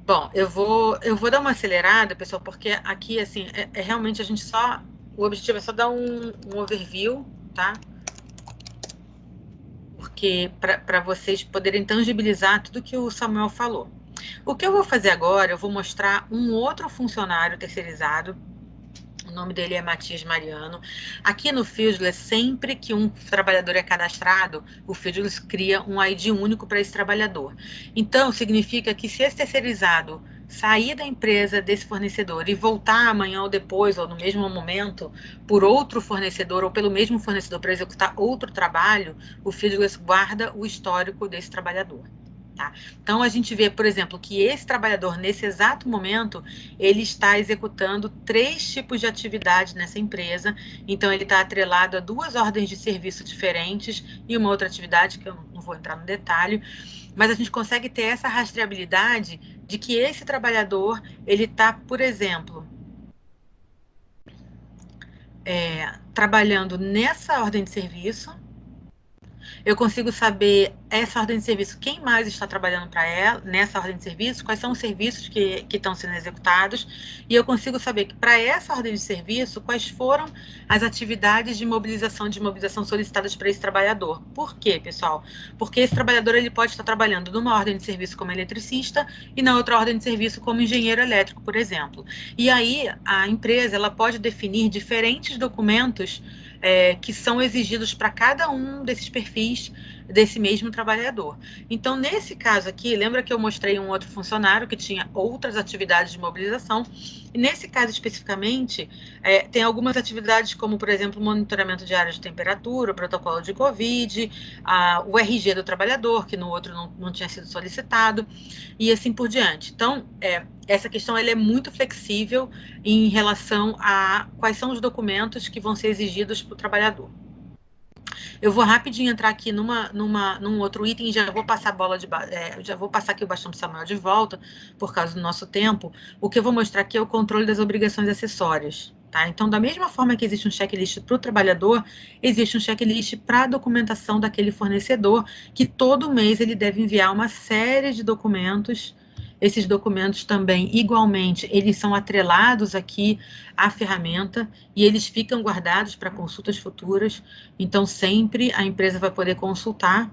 Bom, eu vou dar uma acelerada, pessoal, porque aqui, assim, realmente a gente o objetivo é só dar um overview, tá? Porque, para vocês poderem tangibilizar tudo que o Samuel falou. O que eu vou fazer agora, eu vou mostrar um outro funcionário terceirizado. O nome dele é Matias Mariano. Aqui no Fieldglass, sempre que um trabalhador é cadastrado, o Fieldglass cria um ID único para esse trabalhador. Então, significa que se esse terceirizado sair da empresa desse fornecedor e voltar amanhã ou depois, ou no mesmo momento, por outro fornecedor ou pelo mesmo fornecedor para executar outro trabalho, o Fieldglass guarda o histórico desse trabalhador. Tá? Então, a gente vê, por exemplo, que esse trabalhador, nesse exato momento, ele está executando 3 tipos de atividade nessa empresa. Então, ele está atrelado a 2 ordens de serviço diferentes e uma outra atividade, que eu não vou entrar no detalhe, mas a gente consegue ter essa rastreabilidade de que esse trabalhador, ele está, por exemplo, trabalhando nessa ordem de serviço, eu consigo saber essa ordem de serviço, quem mais está trabalhando para ela, nessa ordem de serviço, quais são os serviços que estão sendo executados, e eu consigo saber que para essa ordem de serviço, quais foram as atividades de mobilização solicitadas para esse trabalhador. Por quê, pessoal? Porque esse trabalhador ele pode estar trabalhando numa ordem de serviço como eletricista e na outra ordem de serviço como engenheiro elétrico, por exemplo. E aí, a empresa ela pode definir diferentes documentos que são exigidos para cada um desses perfis desse mesmo trabalhador. Então, nesse caso aqui, lembra que eu mostrei um outro funcionário que tinha outras atividades de mobilização, e nesse caso especificamente, tem algumas atividades como, por exemplo, monitoramento diário de temperatura, o protocolo de Covid, o RG do trabalhador, que no outro não tinha sido solicitado, e assim por diante. Então, essa questão ela é muito flexível em relação a quais são os documentos que vão ser exigidos para o trabalhador. Eu vou rapidinho entrar aqui num outro item e já vou passar a bola já vou passar aqui o bastão do Samuel de volta, por causa do nosso tempo. O que eu vou mostrar aqui é o controle das obrigações acessórias. Tá? Então, da mesma forma que existe um checklist para o trabalhador, existe um checklist para a documentação daquele fornecedor, que todo mês ele deve enviar uma série de documentos. Esses documentos também, igualmente, eles são atrelados aqui à ferramenta e eles ficam guardados para consultas futuras. Então, sempre a empresa vai poder consultar,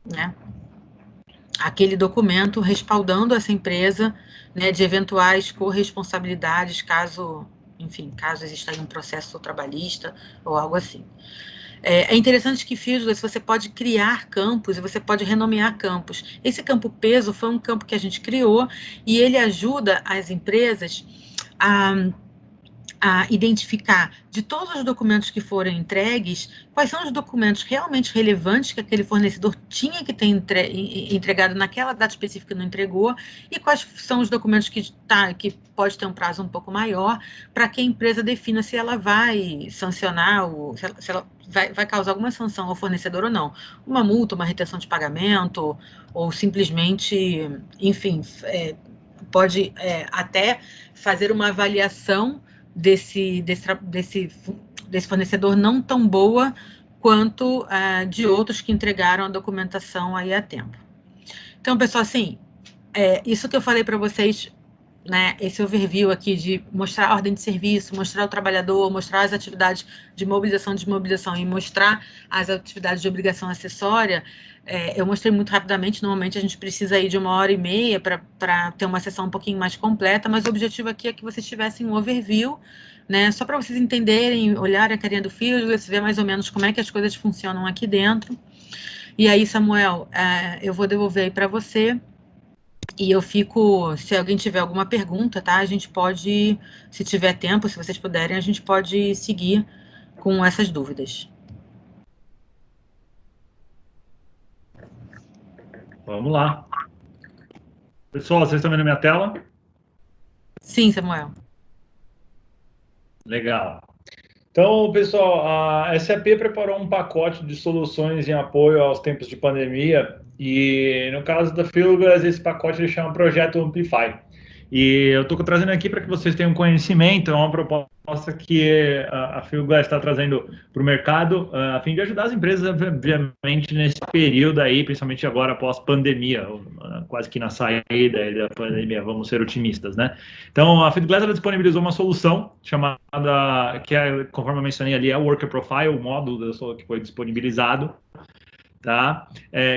né, aquele documento respaldando essa empresa, né, de eventuais corresponsabilidades, caso exista aí um processo trabalhista ou algo assim. É interessante que Fieldglass você pode criar campos e você pode renomear campos. Esse campo peso foi um campo que a gente criou e ele ajuda as empresas a identificar de todos os documentos que foram entregues, quais são os documentos realmente relevantes que aquele fornecedor tinha que ter entregado naquela data específica e não entregou, e quais são os documentos que pode ter um prazo um pouco maior, para que a empresa defina se ela vai sancionar, se ela vai causar alguma sanção ao fornecedor ou não. Uma multa, uma retenção de pagamento, ou simplesmente, enfim, pode até fazer uma avaliação desse fornecedor não tão boa quanto de outros que entregaram a documentação aí a tempo. Então, pessoal, assim, isso que eu falei para vocês, né, esse overview aqui de mostrar a ordem de serviço, mostrar o trabalhador, mostrar as atividades de mobilização e desmobilização e mostrar as atividades de obrigação acessória, eu mostrei muito rapidamente. Normalmente a gente precisa aí de 1h30 para ter uma sessão um pouquinho mais completa, mas o objetivo aqui é que vocês tivessem um overview, né, só para vocês entenderem, olharem a carinha do Fieldglass, ver mais ou menos como é que as coisas funcionam aqui dentro. E aí, Samuel, eu vou devolver aí para você. E eu fico, se alguém tiver alguma pergunta, tá? A gente pode, se tiver tempo, se vocês puderem, a gente pode seguir com essas dúvidas. Vamos lá. Pessoal, vocês estão vendo a minha tela? Sim, Samuel. Legal. Então, pessoal, a SAP preparou um pacote de soluções em apoio aos tempos de pandemia e, no caso da Fieldglass, esse pacote ele chama Projeto Amplify. E eu estou trazendo aqui para que vocês tenham conhecimento, é uma proposta que a Fieldglass está trazendo para o mercado, a fim de ajudar as empresas, obviamente, nesse período aí, principalmente agora após pandemia, quase que na saída da pandemia, vamos ser otimistas, né? Então, a Fieldglass disponibilizou uma solução chamada, que conforme eu mencionei ali, é o Worker Profile, o módulo que foi disponibilizado, tá?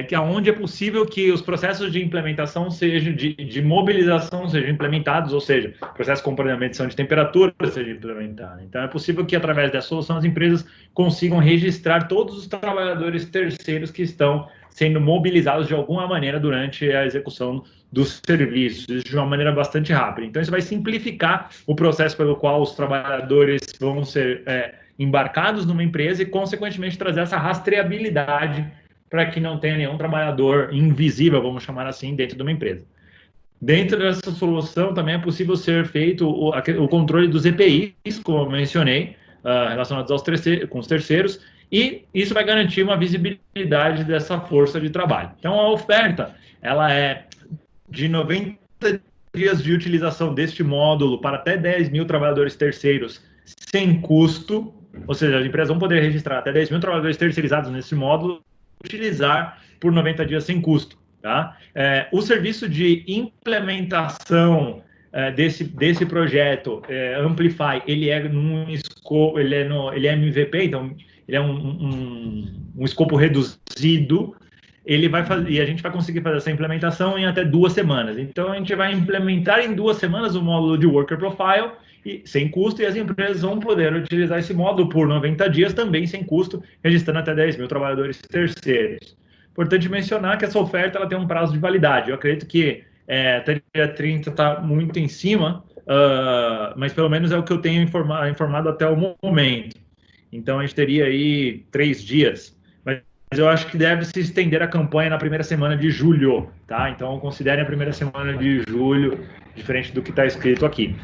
Que é onde é possível que os processos de implementação sejam, de mobilização sejam implementados, ou seja, processo como, por exemplo, medição de temperatura seja implementado. Então, é possível que, através dessa solução, as empresas consigam registrar todos os trabalhadores terceiros que estão sendo mobilizados de alguma maneira durante a execução dos serviços, de uma maneira bastante rápida. Então, isso vai simplificar o processo pelo qual os trabalhadores vão ser embarcados numa empresa e, consequentemente, trazer essa rastreabilidade para que não tenha nenhum trabalhador invisível, vamos chamar assim, dentro de uma empresa. Dentro dessa solução também é possível ser feito o controle dos EPIs, como eu mencionei, relacionados com os terceiros, e isso vai garantir uma visibilidade dessa força de trabalho. Então, a oferta ela é de 90 dias de utilização deste módulo para até 10 mil trabalhadores terceiros sem custo, ou seja, as empresas vão poder registrar até 10 mil trabalhadores terceirizados nesse módulo utilizar por 90 dias sem custo. Tá? O serviço de implementação desse projeto Amplify, ele é num escopo, ele é MVP, então ele é um escopo reduzido. Ele vai fazer, e a gente vai conseguir fazer essa implementação em até 2 semanas. Então a gente vai implementar em 2 semanas o módulo de Worker Profile sem custo, e as empresas vão poder utilizar esse módulo por 90 dias também sem custo, registrando até 10 mil trabalhadores terceiros. Importante mencionar que essa oferta ela tem um prazo de validade. Eu acredito que até dia 30 está muito em cima, mas pelo menos é o que eu tenho informado até o momento. Então, a gente teria aí 3 dias. Mas eu acho que deve se estender a campanha na primeira semana de julho, tá? Então, considerem a primeira semana de julho, diferente do que está escrito aqui.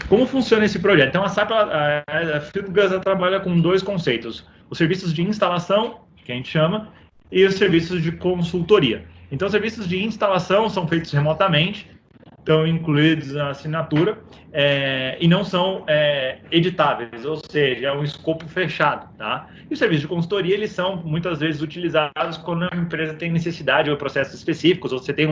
Como funciona esse projeto? Então, a Fieldglass trabalha com 2 conceitos. Os serviços de instalação, que a gente chama, e os serviços de consultoria. Então, os serviços de instalação são feitos remotamente, estão incluídos na assinatura, e não são editáveis, ou seja, é um escopo fechado. Tá? E os serviços de consultoria, eles são muitas vezes utilizados quando a empresa tem necessidade ou processos específicos, ou você tem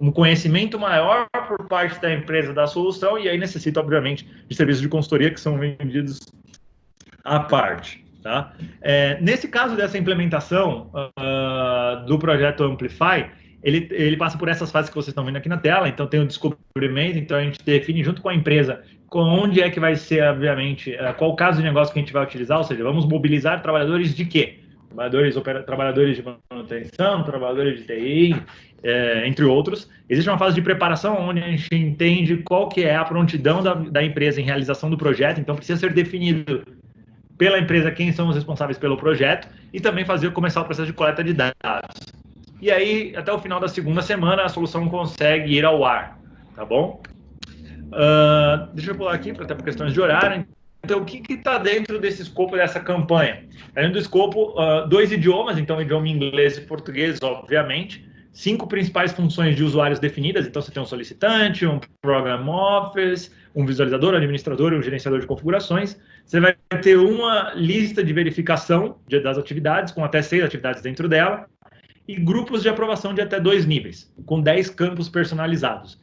um conhecimento maior por parte da empresa da solução, e aí necessita, obviamente, de serviços de consultoria que são vendidos à parte. Tá? Nesse caso dessa implementação do projeto Amplify, ele passa por essas fases que vocês estão vendo aqui na tela. Então tem o descobrimento, então a gente define junto com a empresa onde é que vai ser, obviamente, qual o caso de negócio que a gente vai utilizar, ou seja, vamos mobilizar trabalhadores de quê? Trabalhadores de manutenção, trabalhadores de TI, entre outros. Existe uma fase de preparação onde a gente entende qual que é a prontidão da empresa em realização do projeto, então precisa ser definido pela empresa quem são os responsáveis pelo projeto e também começar o processo de coleta de dados. E aí, até o final da segunda semana, a solução consegue ir ao ar, tá bom? Deixa eu pular aqui, até por questões de horário. Então, o que está dentro desse escopo dessa campanha? Dentro do escopo, 2 idiomas, então idioma inglês e português, obviamente. 5 principais funções de usuários definidas, então você tem um solicitante, um program office, um visualizador, um administrador e um gerenciador de configurações. Você vai ter uma lista de verificação das atividades, com até 6 atividades dentro dela, e grupos de aprovação de até 2 níveis, com 10 campos personalizados.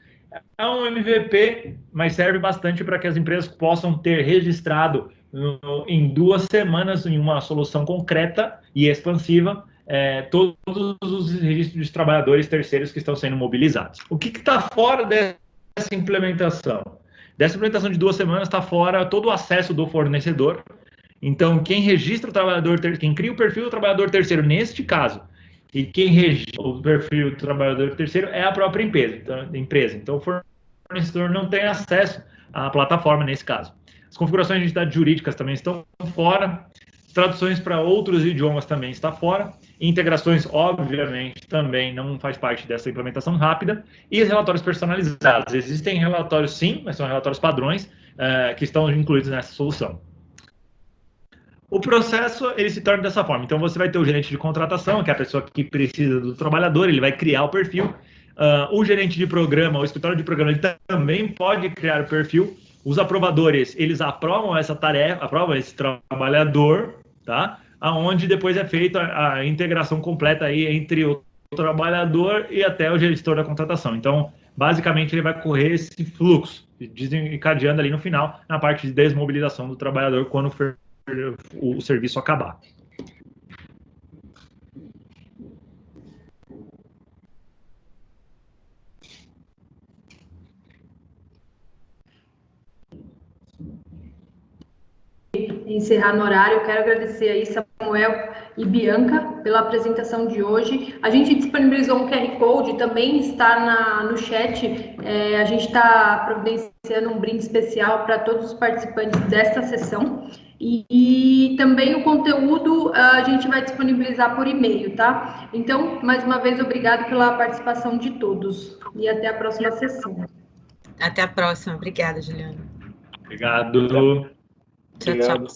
É um MVP, mas serve bastante para que as empresas possam ter registrado em 2 semanas, em uma solução concreta e expansiva, todos os registros de trabalhadores terceiros que estão sendo mobilizados. O que está fora dessa implementação? Dessa implementação de 2 semanas está fora todo o acesso do fornecedor. Então, quem registra o trabalhador, quem cria o perfil do trabalhador terceiro, neste caso, e quem registra o perfil do trabalhador terceiro é a própria empresa. Então, o fornecedor não tem acesso à plataforma nesse caso. As configurações de entidades jurídicas também estão fora. Traduções para outros idiomas também está fora. Integrações, obviamente, também não faz parte dessa implementação rápida. E os relatórios personalizados. Existem relatórios, sim, mas são relatórios padrões que estão incluídos nessa solução. O processo, ele se torna dessa forma. Então, você vai ter o gerente de contratação, que é a pessoa que precisa do trabalhador, ele vai criar o perfil. O gerente de programa, o escritório de programa, ele também pode criar o perfil. Os aprovadores, eles aprovam essa tarefa, aprovam esse trabalhador, tá? Aonde depois é feita a integração completa aí entre o trabalhador e até o gestor da contratação. Então, basicamente, ele vai correr esse fluxo, desencadeando ali no final, na parte de desmobilização do trabalhador quando o serviço acabar. Encerrar no horário, eu quero agradecer aí Samuel e Bianca pela apresentação de hoje. A gente disponibilizou um QR Code, também está no chat. A gente está providenciando um brinde especial para todos os participantes desta sessão. E também o conteúdo a gente vai disponibilizar por e-mail, tá? Então, mais uma vez, obrigado pela participação de todos. E até a próxima sessão. Até a próxima. Obrigada, Juliana. Obrigado. Tchau, tchau.